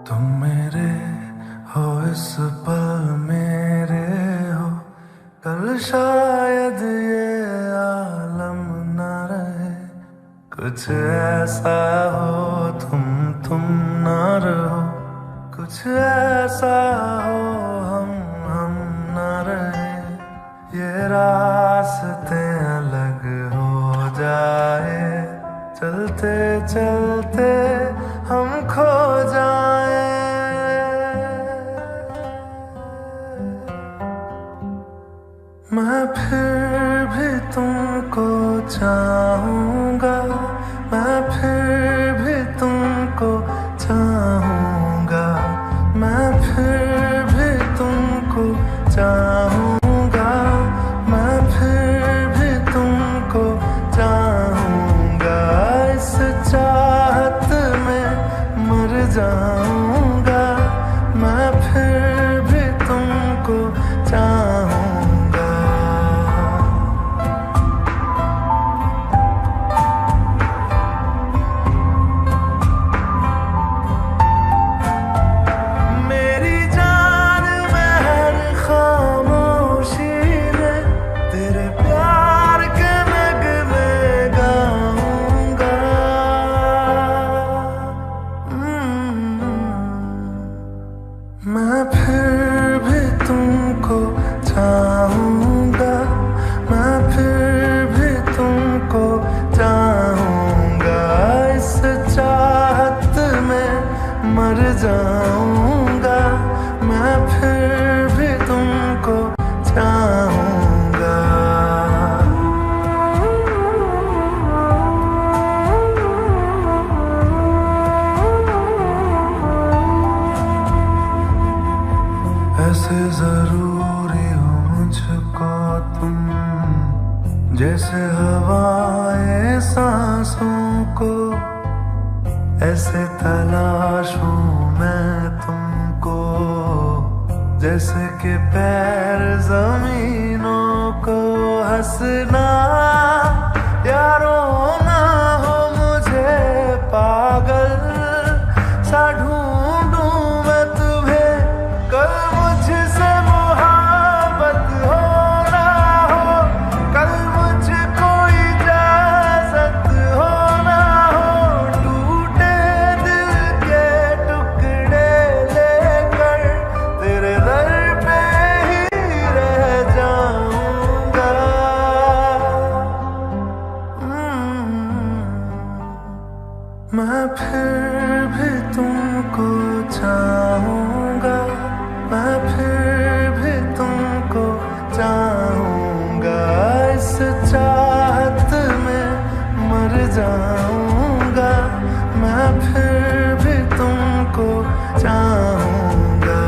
तुम मेरे हो इस पल मेरे हो, कल शायद ये आलम न रहे। कुछ ऐसा हो तुम न रहो, कुछ ऐसा हो हम न रहे। ये रास्ते अलग हो जाए, चलते चलते हम खो जाए। मैं फिर भी तुमको चाहूँगा, मैं फिर भी तुमको चाहूँगा, मैं फिर भी तुमको चाहूँगा, मैं फिर भी तुमको चाहूँगा। इस चाहत में मर जाऊँगा, मैं फिर भी तुमको चाहूँगा। मैं फिर भी तुमको चाहूँगा, मैं फिर भी तुमको चाहूँगा। इस चाहत में मर जाऊँगा, मैं फिर भी तुमको चाहूँगा। ऐसे जरूरी हो मुझको तुम, जैसे हवाएं सांसों को। ऐसे तलाशूं मैं तुमको, जैसे कि पैर जमीनों को। हंसना या रोना हो मुझे पागल सा ढूंढूं मैं तुम्हें। कल मुझसे मोहब्बत हो ना हो, कल मुझको इजाजत हो ना हो। टूटे दिल के टुकड़े लेकर तेरे दर पे ही रह जाऊंगा। मैं फिर भी तुमको चाहूँगा, मैं फिर भी तुमको चाहूँगा। इस चाहत में मर जाऊँगा, मैं फिर भी तुमको चाहूँगा।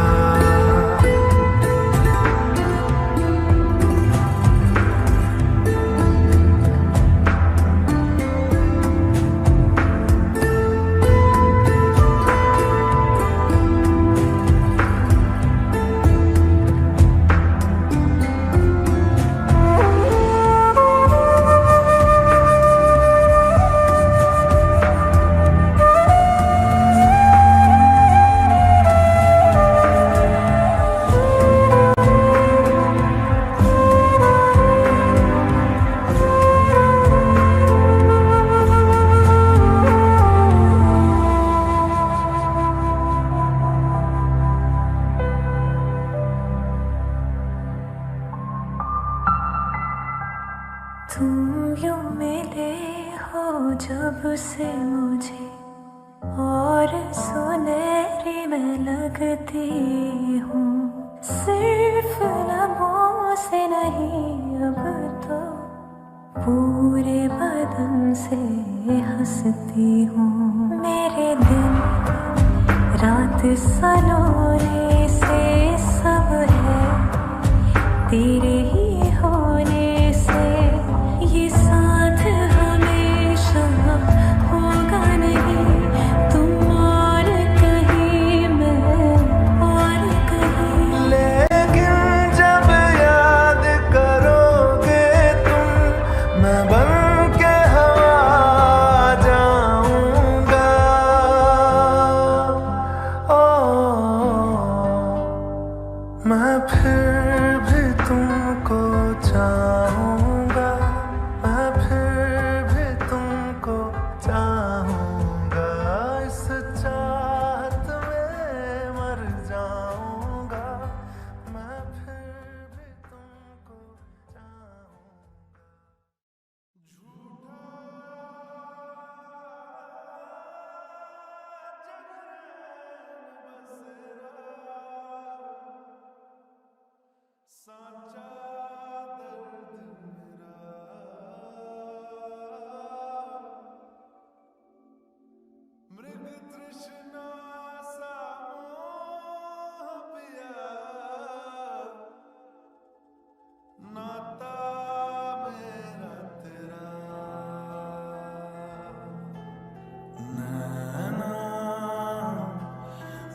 तुम यूं मिले हो जब से मुझे, और सुनहरी मैं लगती हूँ। सिर्फ लबों से नहीं अब तो पूरे बदन से हंसती हूँ। मेरे दिन रात सलोने से सब है तेरे ही होने से। ये साथ हमेशा होगा नहीं, तुम और कहीं मैं और कहीं। लेकिन जब याद करोगे तुम, मैं बन के हवा जाऊंगा। ओ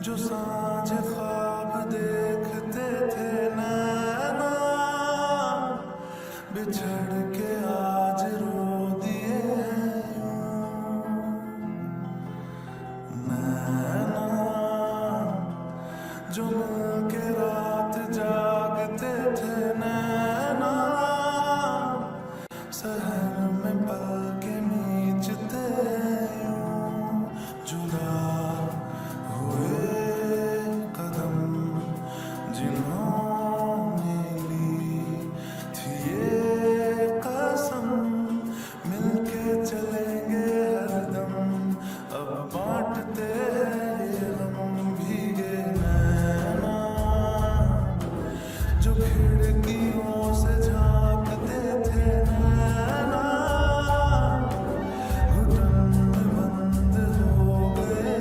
जो सांझ ख्वाब देखते थे नैना, बिछड़ के आज रो दिए नैना, जो मिलके रात जागते थे नैना, शहर में पल के नीचते जुदा हुए कदम, जिन्होंने ली थी ये कसम, मिलके चलेंगे हरदम, अब बांटते ये हम भीगे नैना, जो खिड़कियों से झांकते थे नैना, घुटन में बंद हो गए।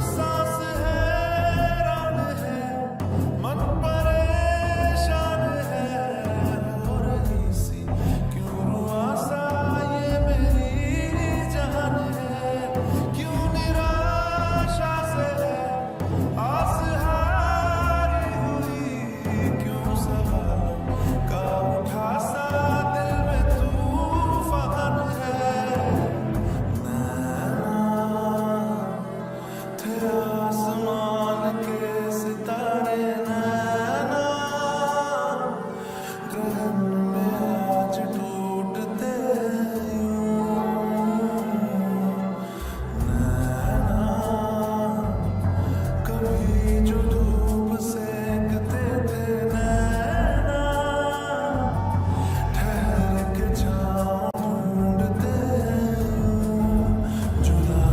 सांस है रान है, मन परेशान है, हो रही सी क्यों आसा ये मेरी जान है, क्यों निराशा से है आस हारी हुई, क्यों सवालों का उठा सा दिल में तूफान है नैना, थे आसमान के सितारे नैना, गगन में आज टूटते नैना, कभी जो धूप सेकते थे नैना, ठहर के छाँव ढूंढते जुदा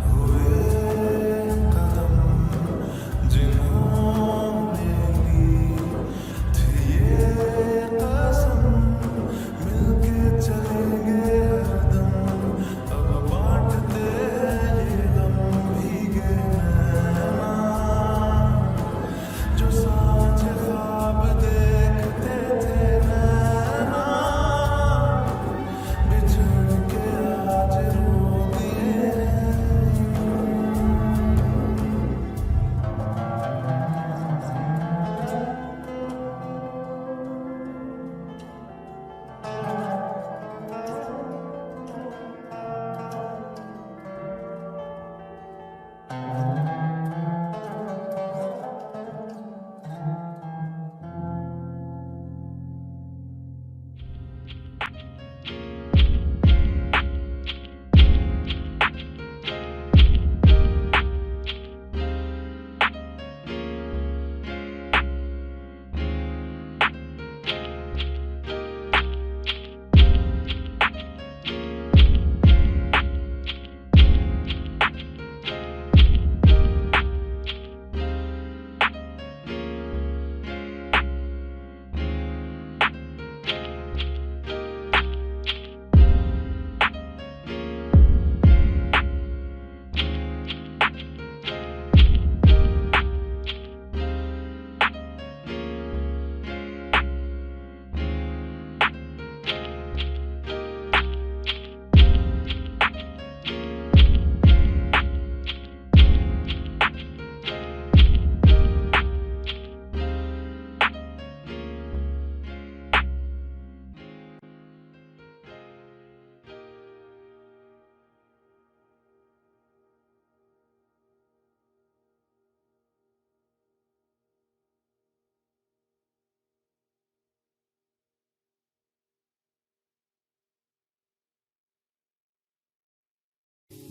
हुए कदम, जिन्होंने ली थी ये कसम, मिलके चलेंगे हरदम, अब बांटते ये हम भीगे नैना, जो सांझ ख्वाब देखते थे नैना, बिछड़ के आज रो दिए।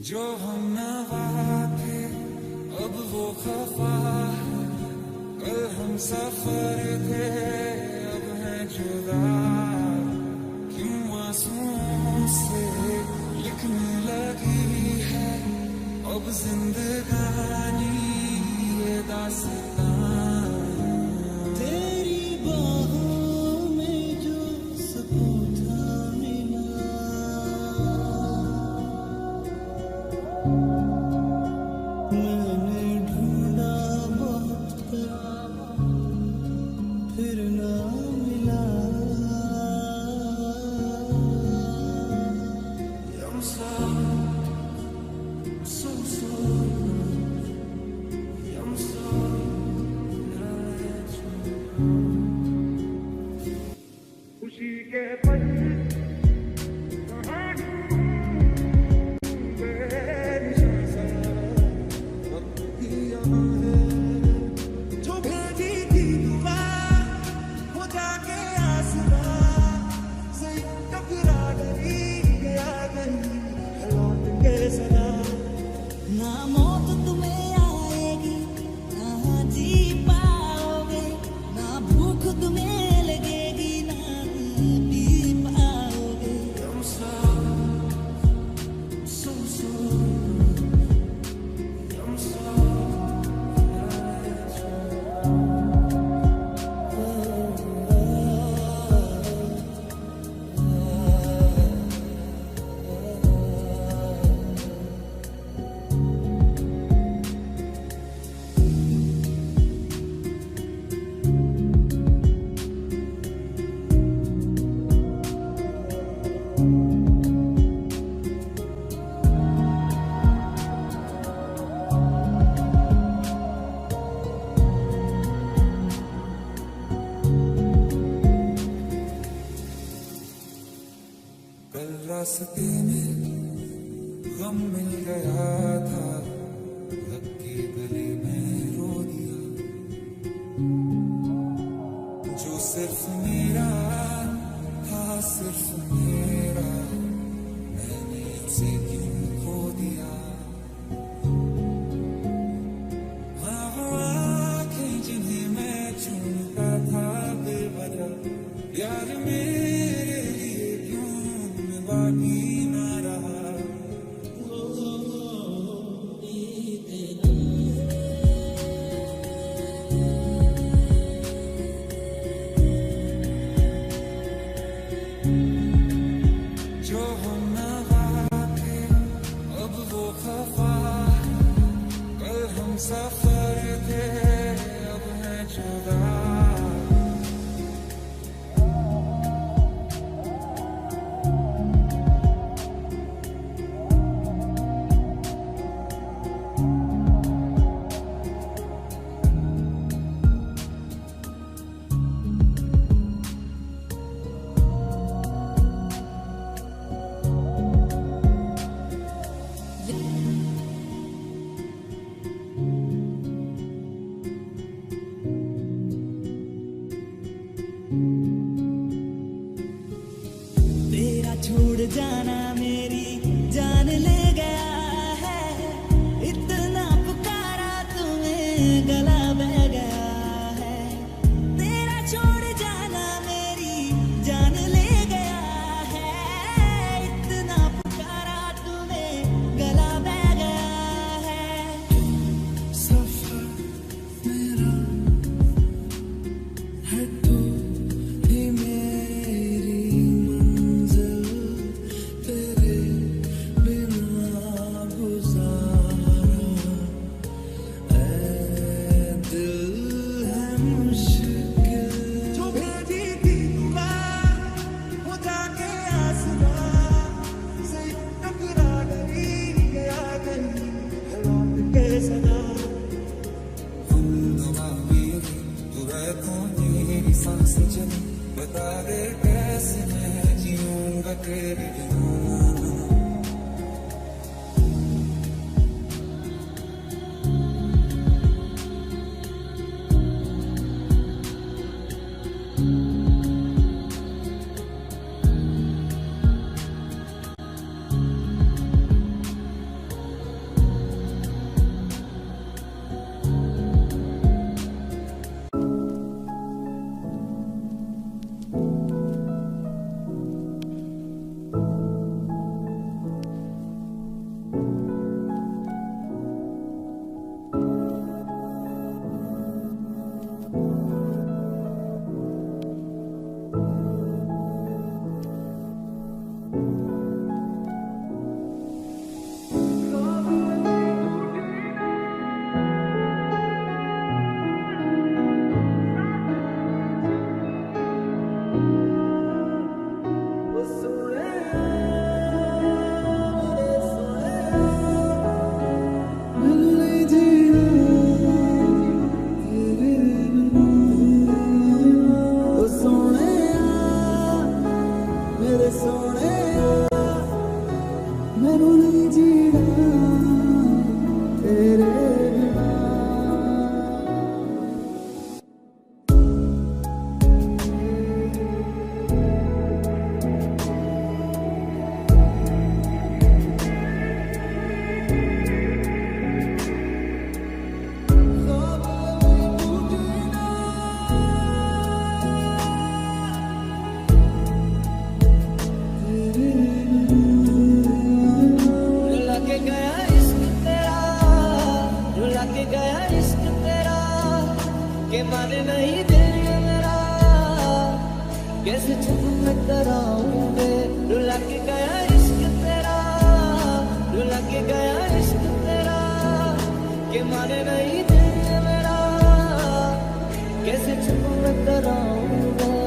जो हम नवा थे अब वो खफा है, कल हम सफर थे अब है जुदा, क्यों आंसुओं से लिखने लगी है अब जिंदगानी ये दास्तां। कल रास्ते में गम मिल गया था, लग के गले में रो दिया। जो सिर्फ मेरा था, सिर्फ मेरा, मैंने उसे क्यों खो दिया। हाँ वो आँखें जिन्हें मैं चूमता था बेवजह, यार मेरे लिए क्यों बाकी ना रहा। जो हम नवा थे अब वो खफा है, कल हम सफर थे अब हैं जुदा। तेरा छोड़ जाना मेरी जान ले गया है, इतना पुकारा तुम्हें गला बह गया है। तेरा छोड़ जाना मेरी जान ले गया है, इतना पुकारा तुम्हें गला बह गया है। सफर मेरा है तो ही मेरी मंजिल, तेरे बिना गुजारा ऐ दिल है मुश्किल। जो भेजी थी दुआ वो जाके आसमां से टकरा गई, गया कहीं लौट के सदा। तू है कौन मेरी सांस चली, बता दे कैसे मैं जीऊंगा तेरे बिना। मेरे सोने मैनू नहीं जीना तेरे बिना। के माने नहीं दिल मेरा कैसे चुप मैं कराऊं मैं रुला के गया इश्क तेरा रुला के गया इश्क तेरा के माने नहीं दिल मेरा कैसे चुप मैं कराऊं मैं।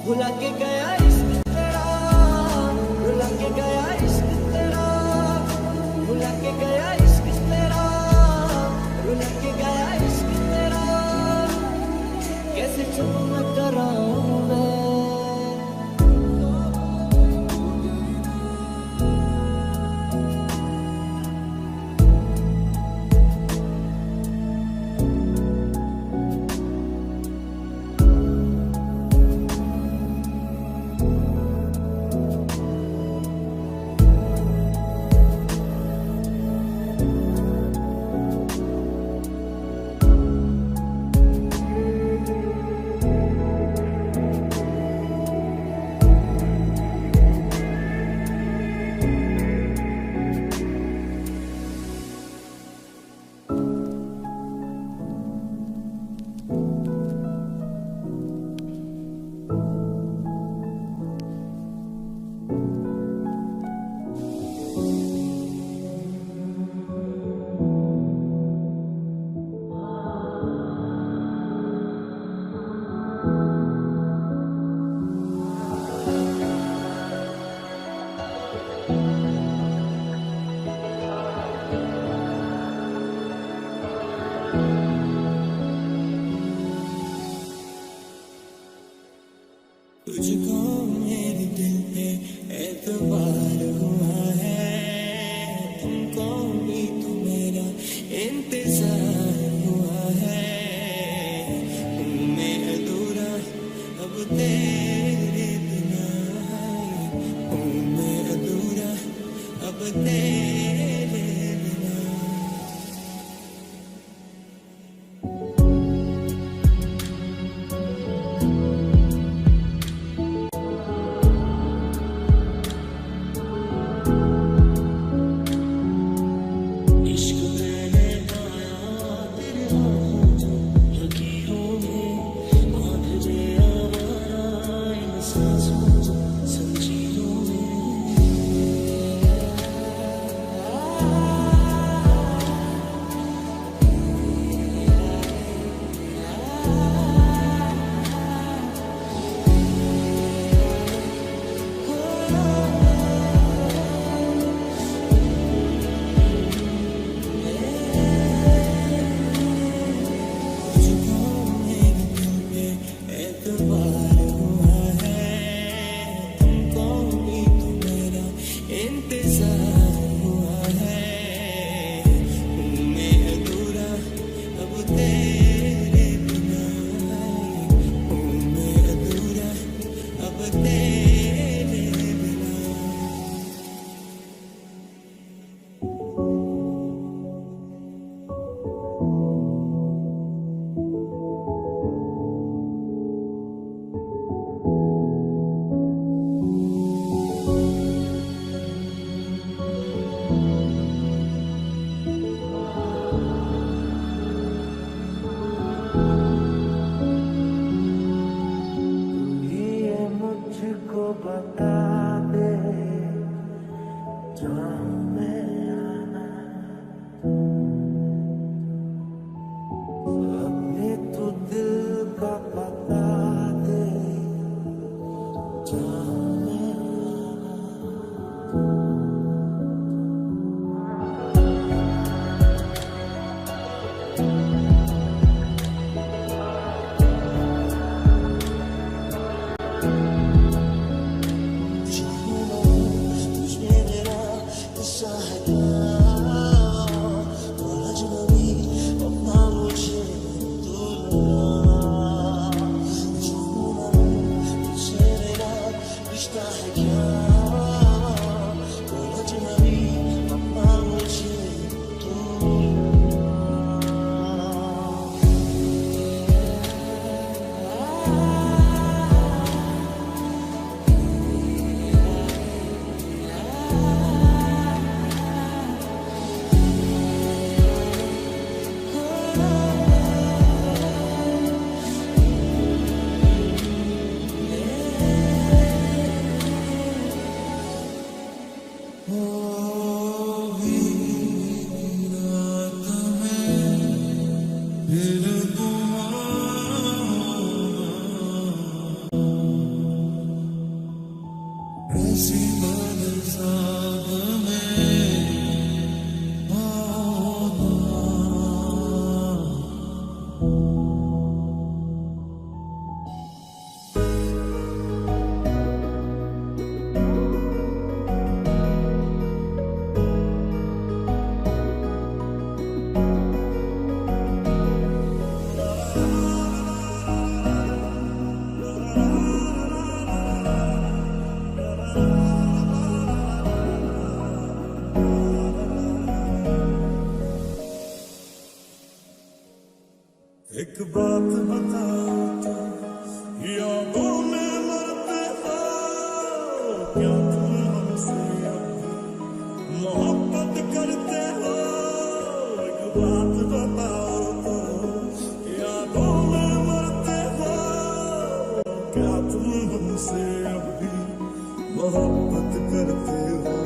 भुला के गया इश्क तेरा भुला के गया इश्क तेरा भुला के गया इश्क तेरा भुला के गया इश्क तेरा कैसे चुप मैं कराऊं मैं। तुझको मेरे दिल पे एतबार हुआ है, तुमको भी तो मेरा इंतजार हुआ है। हूँ मैं अधूरा अब तेरे बिना, हूँ मैं अधूरा अब तेरे बिना। बता दे जहाँ मैं आना, अपने तू दिल का बता दे जहाँ मैं आना। एक बात बताओ तो, यादों में मरते हो क्या तुम हमसे मोहब्बत करते हो? एक बात बताओ तो, यादों में मरते हो क्या तुम हमसे अब भी मोहब्बत करते हो?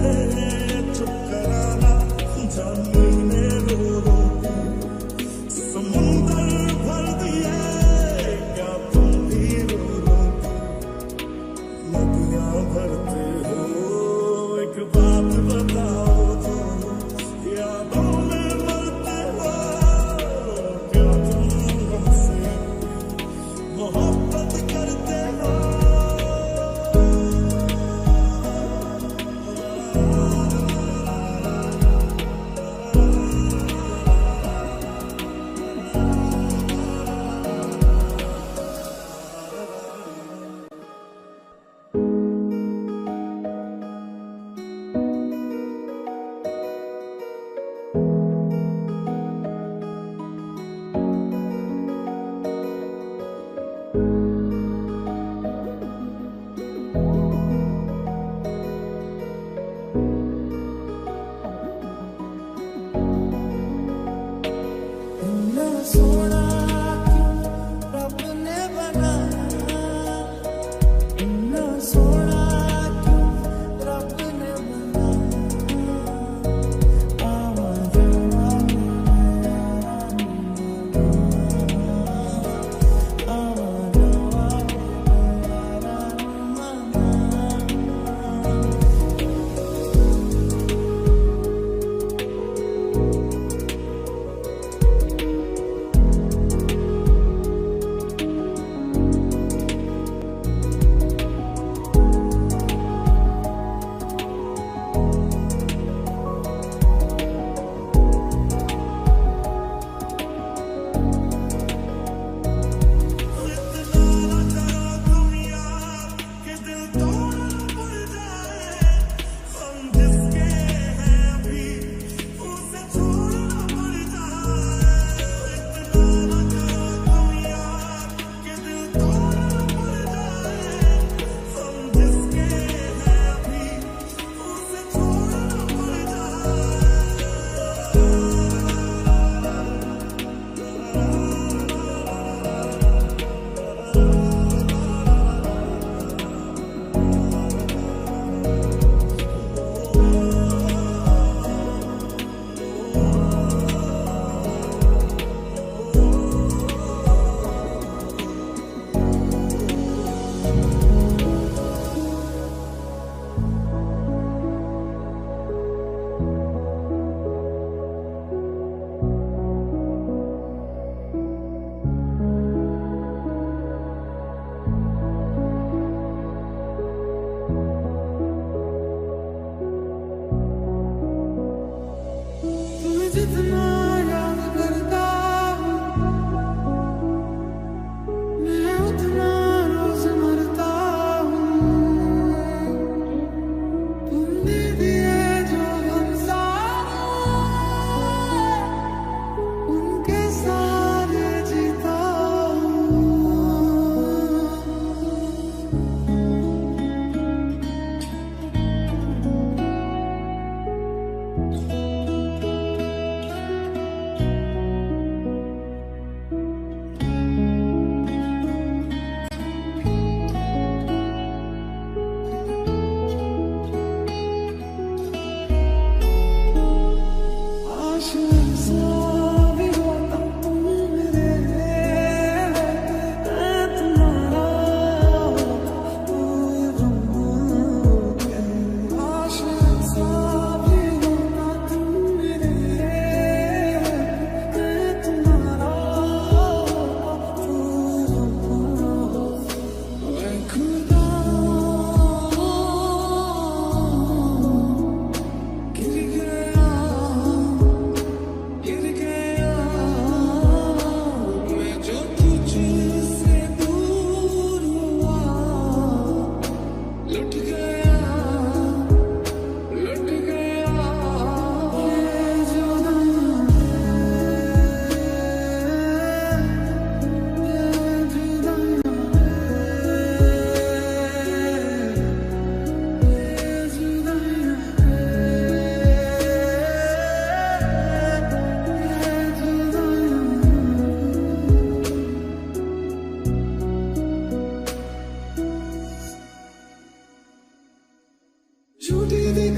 चुप कराना जाने रो रो समुंदर भर दिए क्या तुम भी रो रो नदियां भरते हो एक बात बताओ तो यादों में मरते हो क्या तुम हमसे मोहब्बत करते हो इतना सोना क्यों रब ने बनाया इतना सोना क्यों रब ने बनाया आवा जावा आवा जावा तुम्हें जितना याद करता हूँ मैं उतना रोज मरता हूँ तुमने दिए जो हम सारे उनके सारे जीता हूँ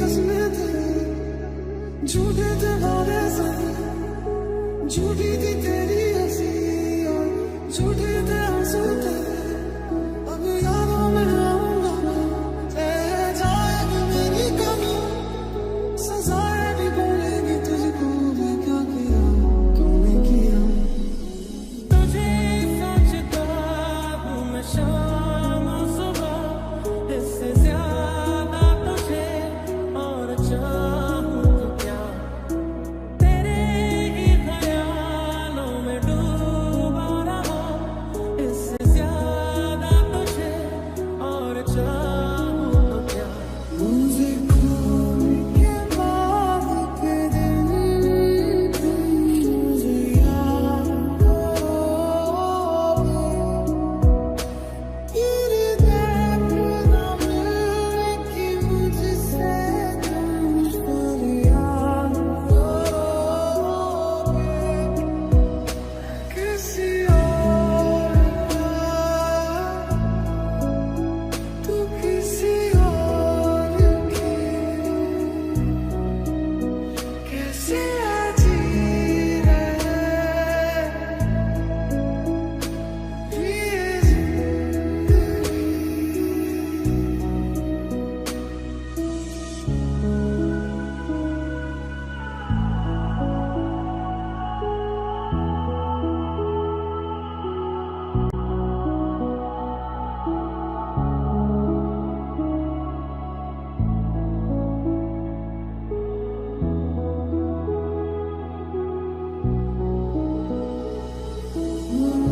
कसमें थे, झूठे थे वादे से, झूठी थी तेरी हंसी और झूठे थे आंसू तेरे। अब यादों में आऊंगा मैं, रह जाएगी मेरी कमी, सजाएं भी बोलेंगी तुझको, मैं क्या किया तूने किया। तुझे सोचता हूँ मैं शाम सुबह, इससे ज्यादा तुझे और चाहूँ तो क्या। तेरे ही ख्यालों में डूबा रहा, इससे ज्यादा तुझे और चाहूँ तो क्या। मुझे खोने के बाद के दिन मुझे याद करोगे, तेरे देखना मिलने की मुझसे तुम फरियाद करोगे। किसी और का, तू किसी और की, कैसे जी रहे ये जिंदगी।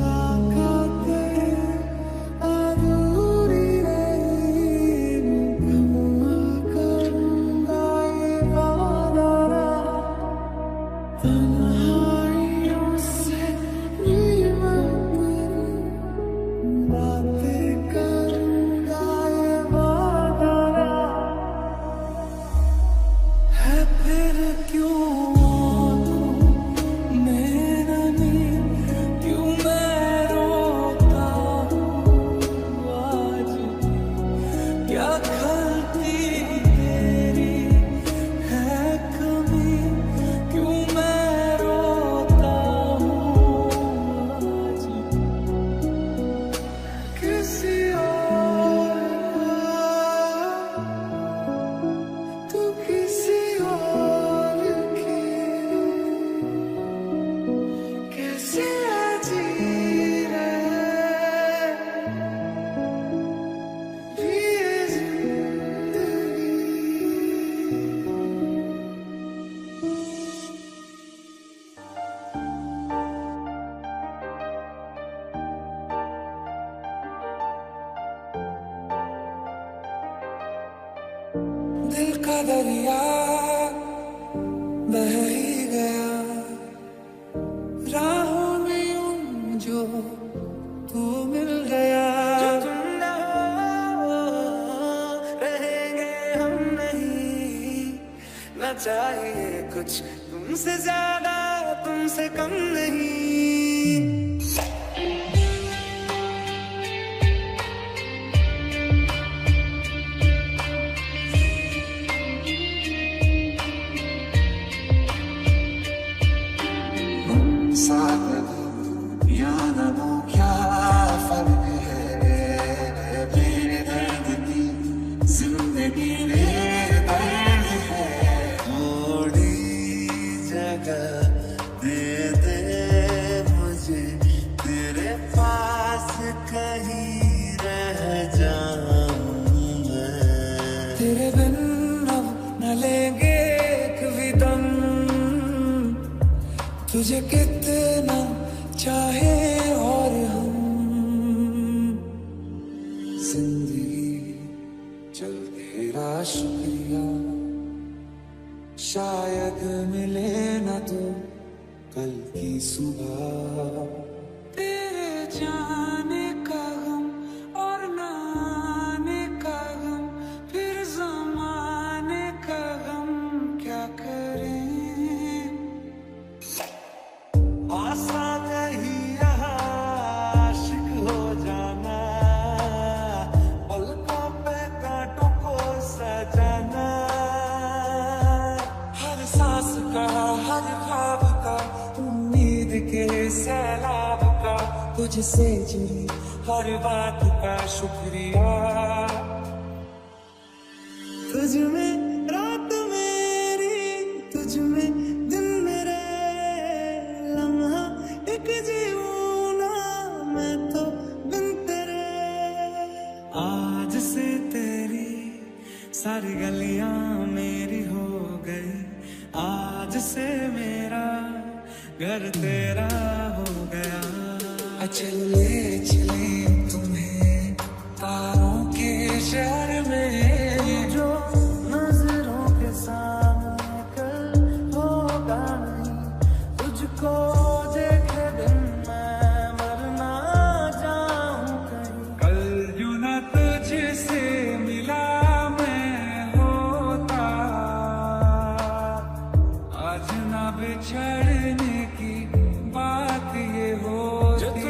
मुलाकातें अधूरी रही, कमा करूँगा ये वादा रहा, तन्हाइयों से निमट बातें करूँगा ये वादा रहा। है फिर क्यों मेरा नींद, क्यों मैं रोता हूँ आज भी, क्या खलती तेरी है कमी, क्यों मैं रोता हूँ आज भी। किसी और का, तू किसी और की, कैसे जी रहे ये जिंदगी। दिल का दरिया बह ही गया, राहों में यूं जो तू मिल गया। जो तुम ना हो, रहेंगे हम नहीं, ना चाहिए कुछ तुमसे ज्यादा, तुमसे कम नहीं। साथ दो या न दो, क्या फर्क है, मेरे दर्द की जिंदगी मेरे दर्द है। थोड़ी जगह दे दे मुझे, तेरे पास कहीं रह जाऊं मैं। तेरे बिन अब न लेंगे एक भी दम, तुझे कितना चाहे और हम। जिंदगी चल तेरा शुक्रिया, शायद मिले ना तो कल की सुबह। तेरे जाने का गम और ना आने का गम, फिर ज़माने का गम क्या करें। आसान नहीं यहाँ आशिक हो जाना, पलकों पे कांटों को सजाना। आज ख्वाब का उम्मीद के सैलाब का तुझसे जुड़ी हर बात का शुक्रिया। तुझ में रात मेरी, तुझ में दिन मेरे, लम्हा एक जीऊं ना मैं तो बिन तेरे। आज से तेरी सारी गलियां मेरी हो गई, आज से मेरा घर तेरा हो गया। चले चले तुम्हें तारों के शहर में, जो नजरों के सामने कल होगा नहीं, तुझको देखे बिन मैं मर ना जाऊं कहीं। कल जो न तुझसे मिला मैं होता, आज न बिछड़ने की बात ये होती।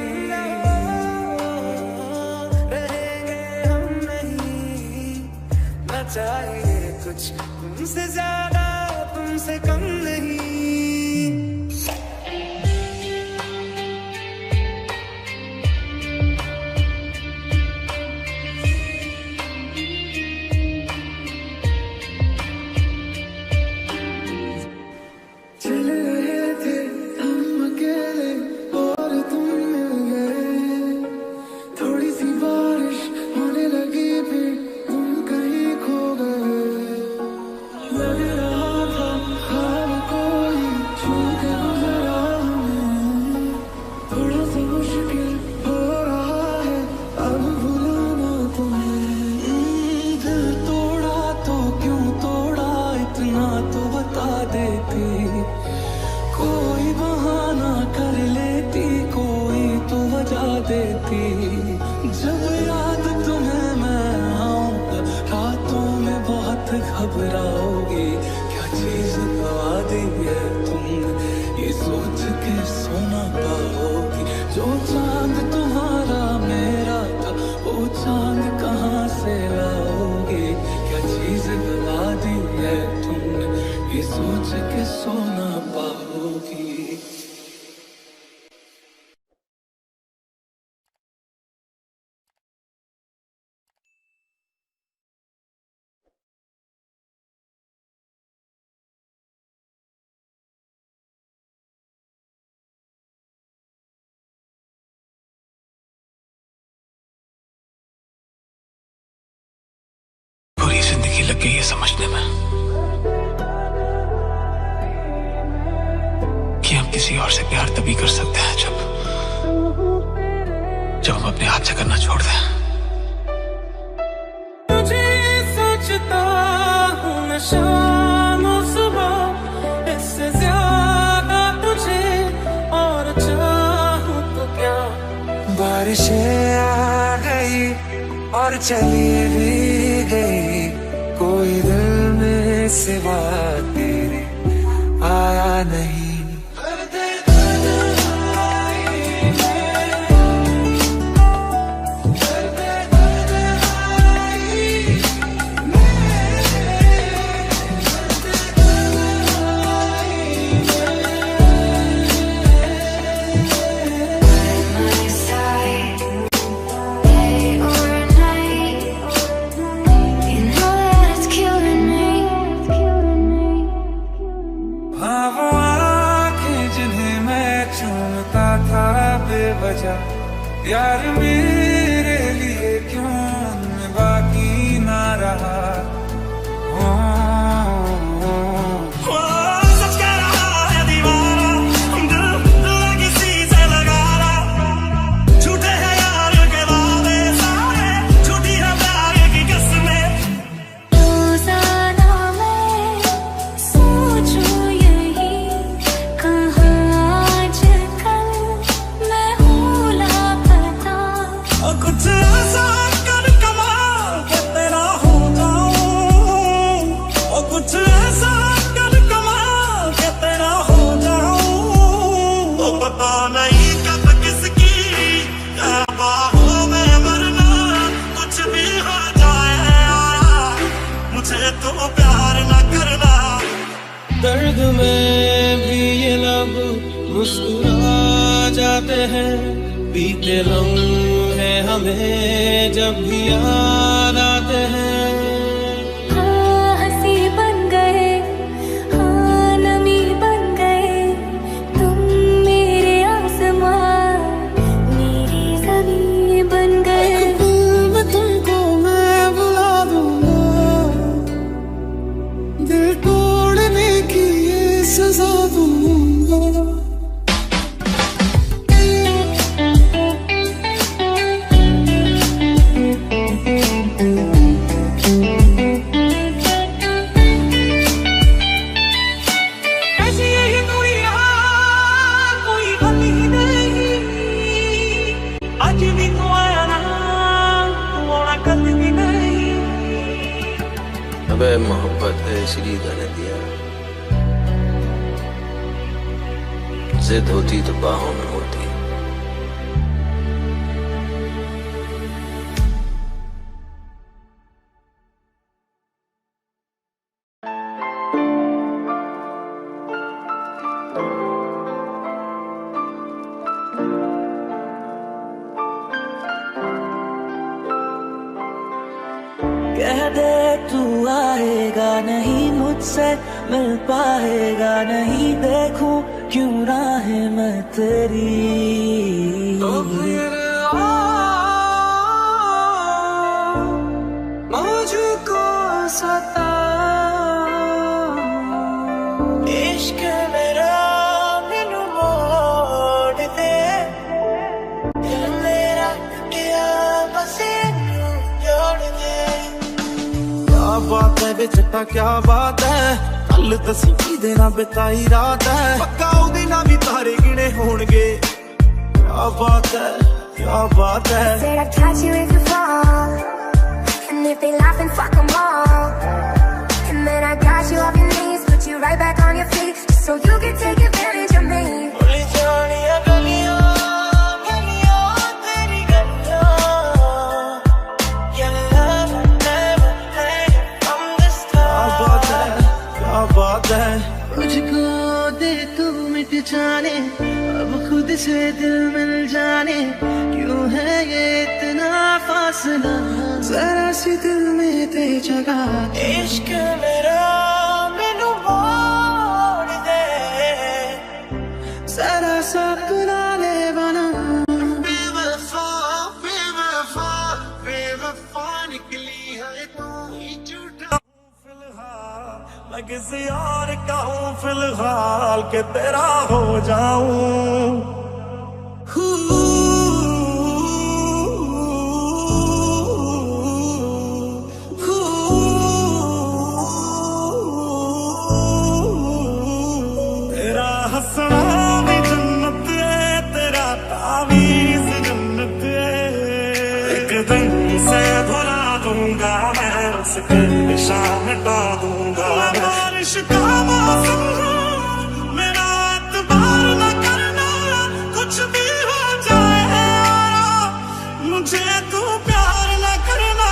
चाहिए कुछ तुमसे ज्यादा, तुमसे कम नहीं। चल रहे थे हम अकेले और तुम मिल गए, थोड़ी सी बारिश होने लगी फिर तुम कहीं खो गए। लग रहा था ख्वाब कोई छू के गुजरा हमें, थोड़ा सा मुश्किल हो रहा है अब भुलाना तुम्हें। दिल तोड़ा तो क्यों तोड़ा इतना तो बता देती, कोई बहाना कर लेती, कोई तो वजह देती। जब याद तुम्हें मैं आऊंगा रातों में बहुत घबराओगी, क्या चीज गवा दी है तुमने ये सोच के सोना पाओगी। जो चांद तुम्हारा मेरा था वो चांद कहाँ से लाओगी, क्या चीज गवा दी है तुमने ये सोच के सोना पाओगी। पूरी जिंदगी लग गई है समझने में कि हम किसी और से प्यार तभी कर सकते हैं जब हम अपने हाथ से करना छोड़ दें। तुझे सोचता हूँ मैं शाम और सुबह, इससे ज्यादा तुझे और चाहूँ तो क्या। बारिशें आ गई और चली भी गई, कोई दिल में सिवा तेरे आया नहीं। यार मेरे लिए क्यों बाकी ना रहा। सच कह रहा है दीवाना, दिल किसी से लगा रहा, झूठे हैं यार के वादे सारे, झूठी है प्यार की कसमें। रोजाना मैं सोचूं यही कहाँ आजकल मैं हूँ लापता। मुस्कुरा जाते हैं बीते लम्हे हमें जब भी याद आते हैं। हाँ हंसी बन गए, हाँ नमी बन गए, तुम मेरे आसमान मेरी ज़मीं बन गए। मैं तुमको मैं बुला दूंगा, दिल तोड़ने की ये सजा दूंगा। ऐसी यही दुनिया कोई गली नहीं, आज भी तू आया ना, तू आना कल भी नहीं। अबे मोहब्बत है इसलिए गाने दिया, जिद होती तो बाहों में होती। कह दे तू आएगा नहीं, मुझसे मिल पाएगा नहीं, देखूं क्यों राहें मैं तेरी। तो फिर मुझको सता, इश्क मेरा मैनू मोड़ दे, दिल मेरा टूटिया बसे जोड़ दे। क्या बात है बेचटा क्या बात है, कल दसी की देना बिताई रात है, पक्का उदी ना भी तारे गिने होणगे। क्या बात है क्या बात है। Said I'd catch you if you fall, and if they laugh and fuck 'em all, and then I got you off your knees, put you right back on your feet, just so you can take advantage of me. भूल जानिया गलियां गलियां तेरी गलियां, your love never ended from the start। क्या बात है। मुझको दे तू मिट जाने, अब खुद से दिल मिल जाने, क्यों है ये इतना फासला, जरा सी दिल में दे जगह। इश्क मेरा मैनू मोड़ दे, जरा सा बुला ले बना। बेवफा बेवफा बेवफा निकली है तू ही झूठा। फिलहाल मैं किसी और का हूँ फिलहाल, के तेरा हो जाऊं। तेरा हंसना भी जन्नत है, तेरा तावीज़ जन्नत है। एक दिन से भुला दूंगा मैं, उसके निशान मिटा दूंगा मैं। बारिश का मौसम हो, मेरा एतबार न करना, कुछ भी हो जाए मुझे तू प्यार न करना।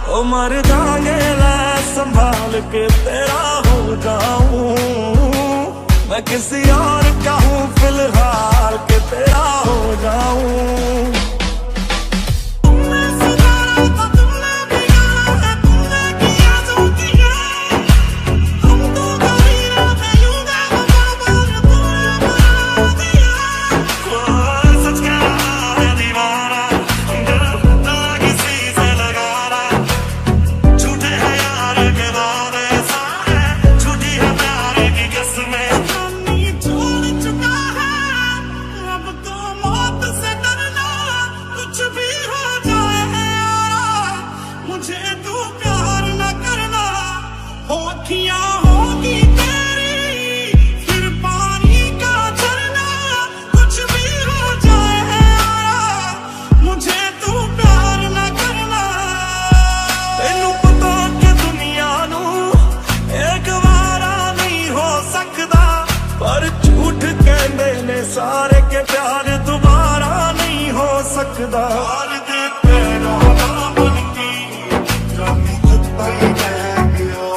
ओ मर जाएंगे मैं संभाल के तेरा हो जाऊं, मैं किसी और का हूँ फिलहाल, के तेरा हो जाऊं। तुमने सुधारा तो तुमने बिगाड़ा है, तुमने किया जो किया, हम तो गली रात यूं दे बराबर तूने बना दिया। सच कह रहा है दीवाना, दिल किसी से लगाना, झूठे हैं यार के वादे सारे, झूठी है प्यार की कसमें। छोड़ चुका है अब तो मौत से डरना, कुछ भी हो जाए यारा मुझे तू प्यार न करना। होठियां होगी तेरी फिर पानी का झरना, कुछ भी हो जाए यारा मुझे तू प्यार न करना। तेनू पता कि दुनिया नू एक वारा नहीं हो सकता, पर झूठ कहने ने सारे के प्यार दोबारा नहीं हो सकता। प्यार देते रहो बन की कभी कुत्ता ही रह गया,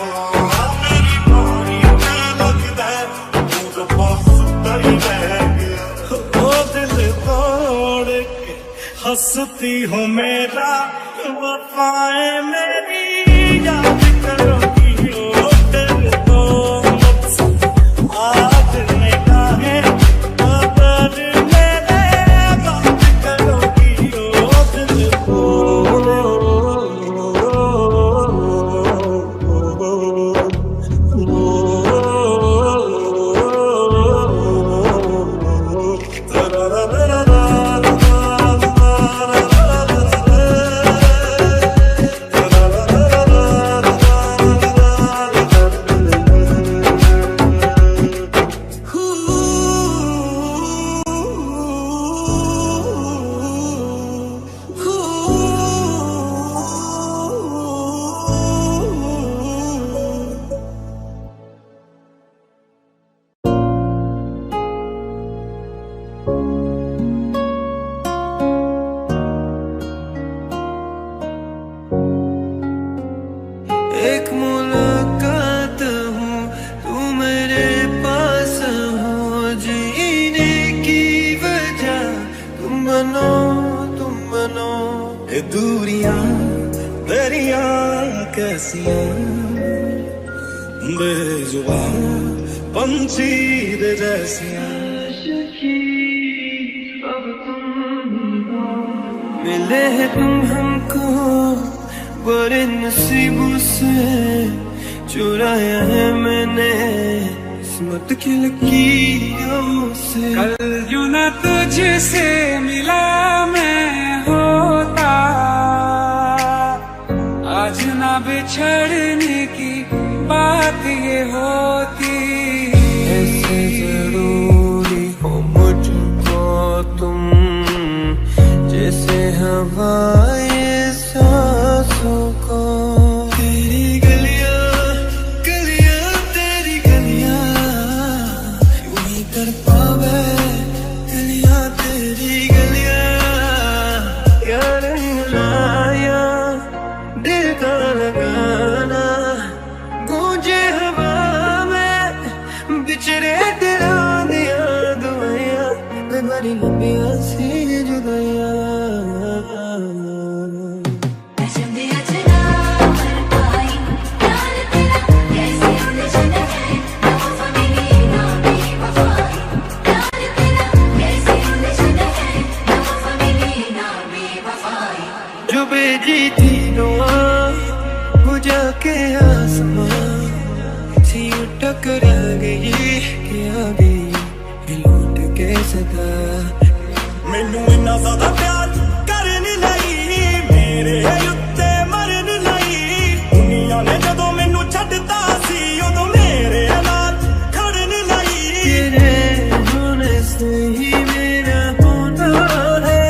मेरी बारी में लगता है तू तो बस सुत्ता ही मकसदी हो मेरा वफाएं मेरी याद करोगी ओ दिल को मुझसे आज मेरा है अगर मेरे बात करोगी ओ दिल को एक मुलाकात हूँ तू मेरे पास हो जीने की वजह तुम बनो ये दूरियां दरिया कैसियां बेजुबान पंछी दे जैसियां अब तुम मिले हैं तुम हमको बड़े नसीबों से चुराया है मैंने किस्मत की लकीरों से कल यूं न तुझसे मिला मैं होता आज ना बिछड़ने की बात ये होती ऐसे जरूरी हो मुझको तुम जैसे हवाएं सांसों को तेरी गलियां गलियां तेरी गलियां यूं ही कर पावे गलियां तेरी गलियां यार लाया दिल का लगाना गूंजे हवा में बिछड़े दिलों दिया दुआयां बड़ी लंबियां सी जुदाइयां जो भेजी थी दुआ वो जाके आसमां सी टकरा गई कि आ गई लौट के सदा मैनू इन्ना ज्यादा प्यार करन लई मेरे उत्ते मरन लई दुनिया ने जदों मैनू छड्डता सी उदों मेरे नाल खड़न लई तेरे होने से ही मेरा होना है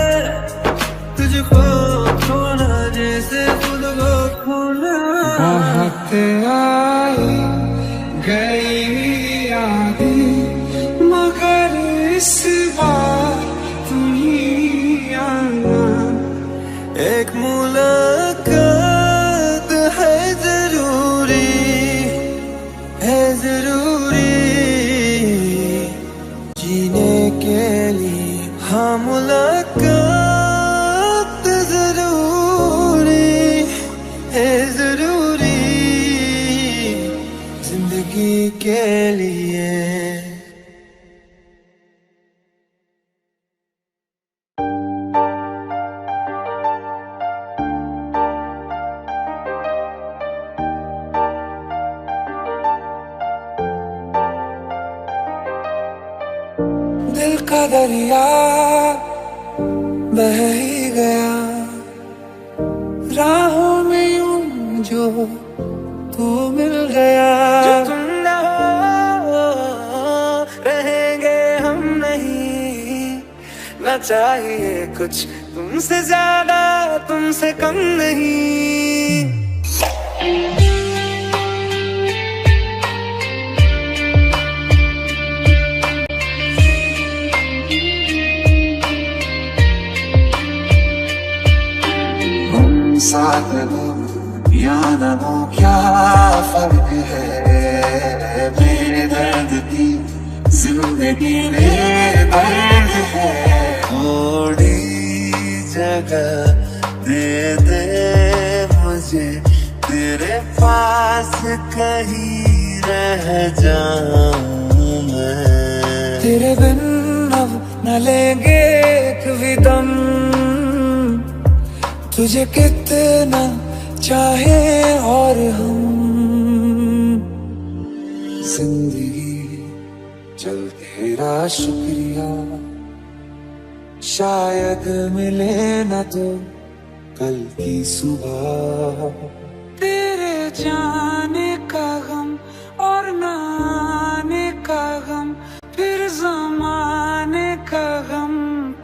तुझको खोना जैसे खुद को खोना बहुत आई गई यादें मगर इस बार तुम ही आना एक मुलाकात है जरूरी जीने के लिए हाँ मुलाकात जरूरी जिंदगी के लिए दिल का दरिया बह ही गया राहों में यूं जो तू मिल गया जो तुम न हो रहेंगे हम नहीं ना चाहिए कुछ तुमसे ज्यादा तुमसे कम नहीं साथ हो या न हो क्या फर्क है मेरे दर्द की जिंदगी में दर्द है थोड़ी जगह दे दे मुझे, तेरे पास कहीं रह जाऊं मैं। तेरे बिन अब न लेंगे एक भी दम, तुझे कितना चाहे और हम। जिंदगी चल तेरा शुक्रिया, शायद मिले न तो कल की सुबह। तेरे जाने का गम और न आने का गम, फिर ज़माने का गम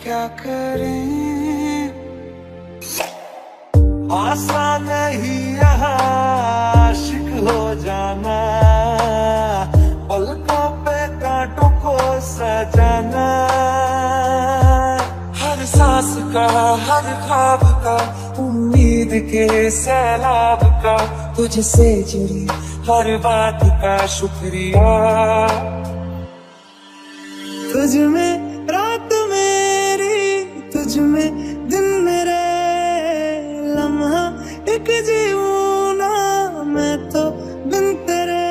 क्या करें। आसान नहीं यहाँ आशिक हो जाना, पलकों पे कांटों को सजाना। हर सांस का, हर ख्वाब का, उम्मीद के सैलाब का, तुझसे जुड़ी हर बात का शुक्रिया। तुझ में रात मेरी, तुझ में दिन मेरे, लम्हा एक जीऊं ना मैं तो बिन तेरे।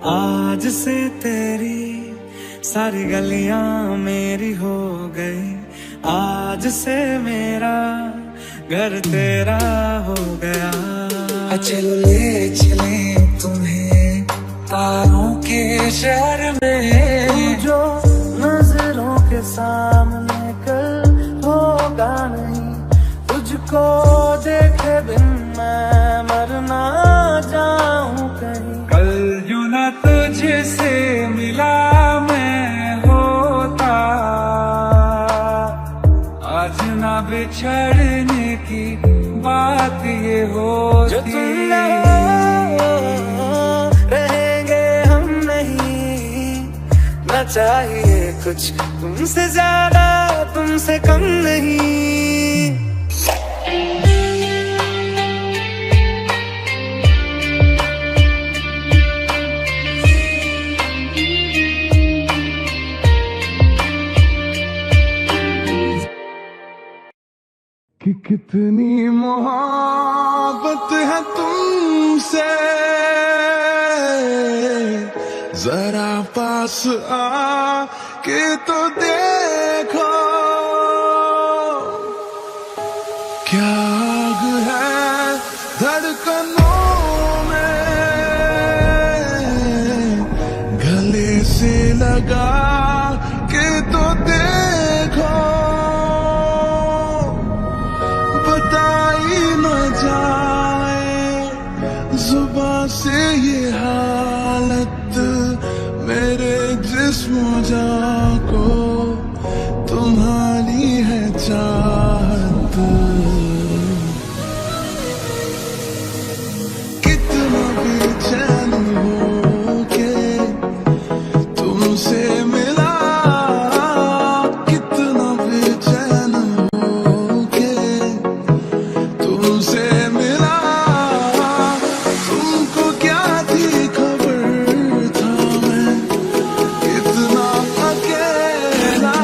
आज से तेरी सारी गलियां मेरी हो गई, आज से मेरा घर तेरा हो गया। चलो ले चले तुम्हें तारों के शहर में, जो नजरों के सामने कल होगा नहीं। तुझको देखे बिन मैं मर ना जाऊं कहीं। कल जो न तुझसे मिला मैं होता, आज ना बिछड़ने की बात ये होती। रहेंगे हम नहीं, ना चाहिए कुछ तुमसे ज्यादा, तुमसे कम नहीं। कि कितनी मोहब्बत है तुमसे, जरा पास आ के तो देखो, क्या आग है धड़कनों में, गले से लगा के तो देखो। बताई न जाए जुबां से ये हालत, मेरे जिस्म जान को तुम्हारी है चाहत। कितना बेचैन हो के तुमसे मिला, कितना बेचैन हो के तुमसे मिला। तुमको क्या थी खबर, था मैं कितना अकेला।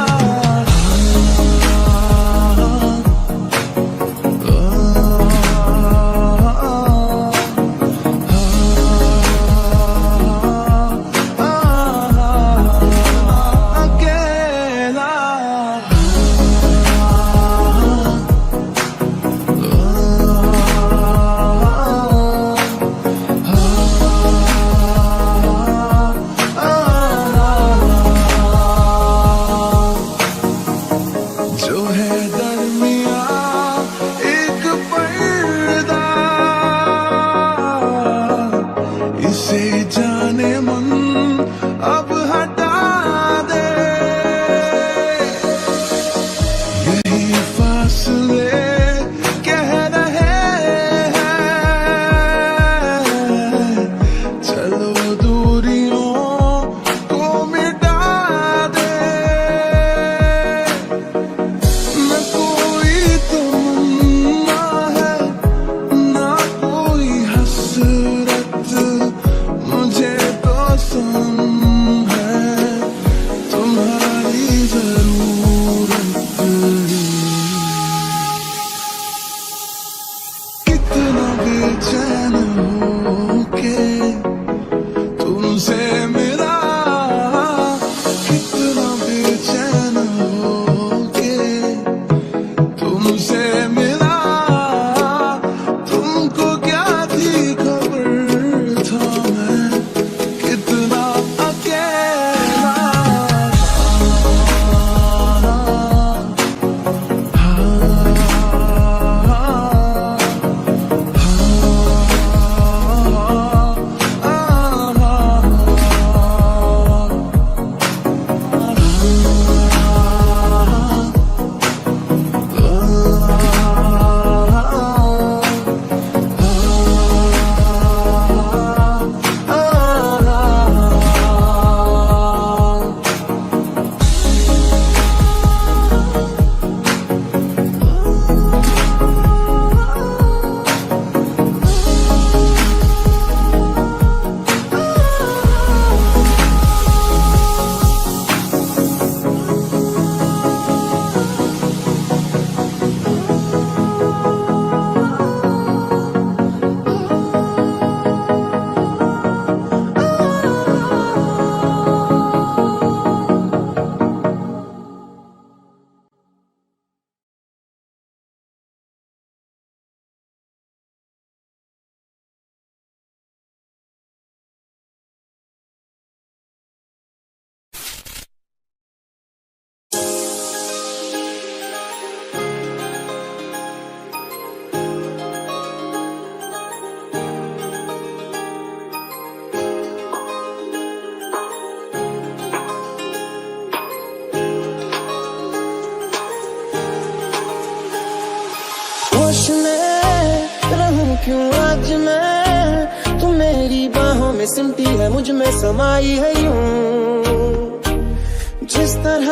जो है दरमिया एक पर्दा, इसे जाने मन अब हटा दे। यही फासले कह रहे हैं, चलो दूरियों को मिटा दे। न कोई तमन्ना है, ना कोई हसरत, मुझे तो सनम है तुम्हारी जरूरत। तुमसे मिला कितना बेचैन होके तुमसे मिला, तुमको क्या थी खबर था मैं कितना अकेला। होश में रहूं क्यों आज मैं, तू मेरी बाहों में सिमटी है, मुझ में समाई है यूं। जिस तरह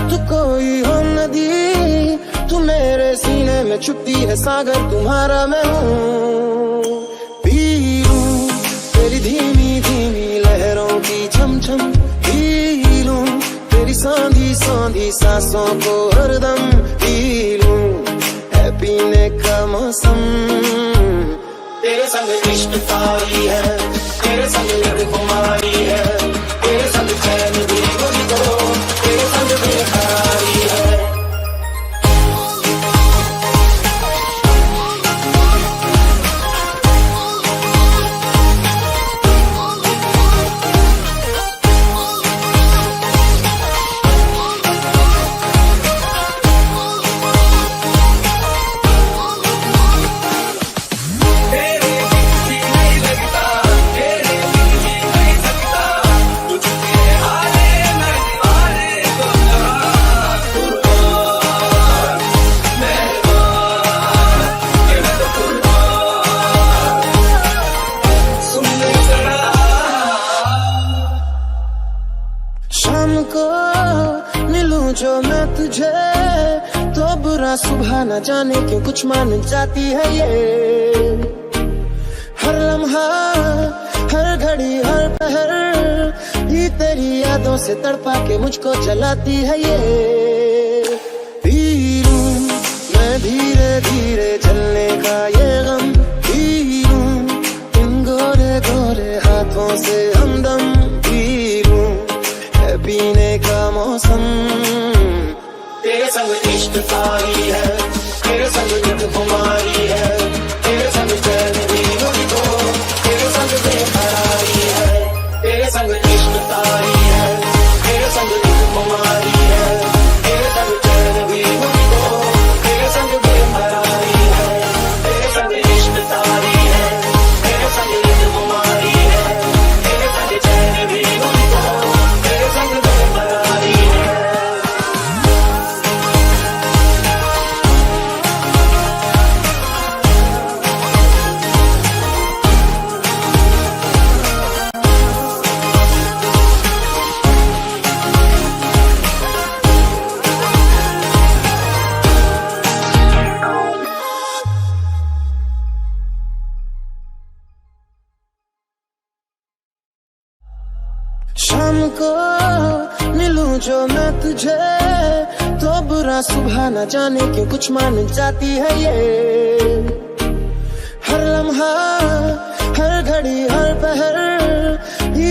तू कोई हो नदी, तू मेरे सीने में छुपती है सागर, तुम्हारा मैं हूँ। पी लूं तेरी धीमी धीमी लहरों की छम छम, पी लूं तेरी सौंधी सौंधी सांसों को हरदम, पी लूं पीने का मौसम। तेरे संग इश्क तारी है, तेरे संग लड़ कुमारी है, तेरे संग चैन भी मुझको, तेरे संग बेकरारी है। शाम को मिलूं जो मैं तुझे, तो बुरा सुबह न जाने क्यों कुछ मान जाती है ये। हर लम्हा हर घड़ी हर पहर, ये तेरी यादों से तड़पा के मुझको जलाती है ये। पी लूं मैं धीरे धीरे जलने का ये गम, पी लूं इन गोरे गोरे हाथों से हमदम, पी लूं पीने का मौसम। तेरे संग इश्क तारी है, तेरे संग लड़ कुमारी है, तेरे संग चैन भी मुझको, तेरे संग बेकरारी है। तेरे संग इश्क तारी है, तेरे संग लड़ कुमारी है, तेरे संग चैन भी मुझको, तेरे संग बेकरारी है। तेरे संग इश्क तारी है, तेरे संग लड़ कुमारी है, तेरे संग चैन भी मुझको, तेरे संग बेकरारी है। शाम को मिलूं जो मैं तुझे, तो बुरा सुबह न जाने क्यों कुछ मान जाती है ये। हर लम्हा हर घड़ी हर पहर, ये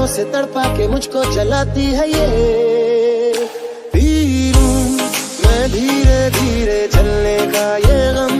प्यारों से तड़पा के मुझको जलाती है ये। पी लूं मैं धीरे धीरे चलने का ये गम,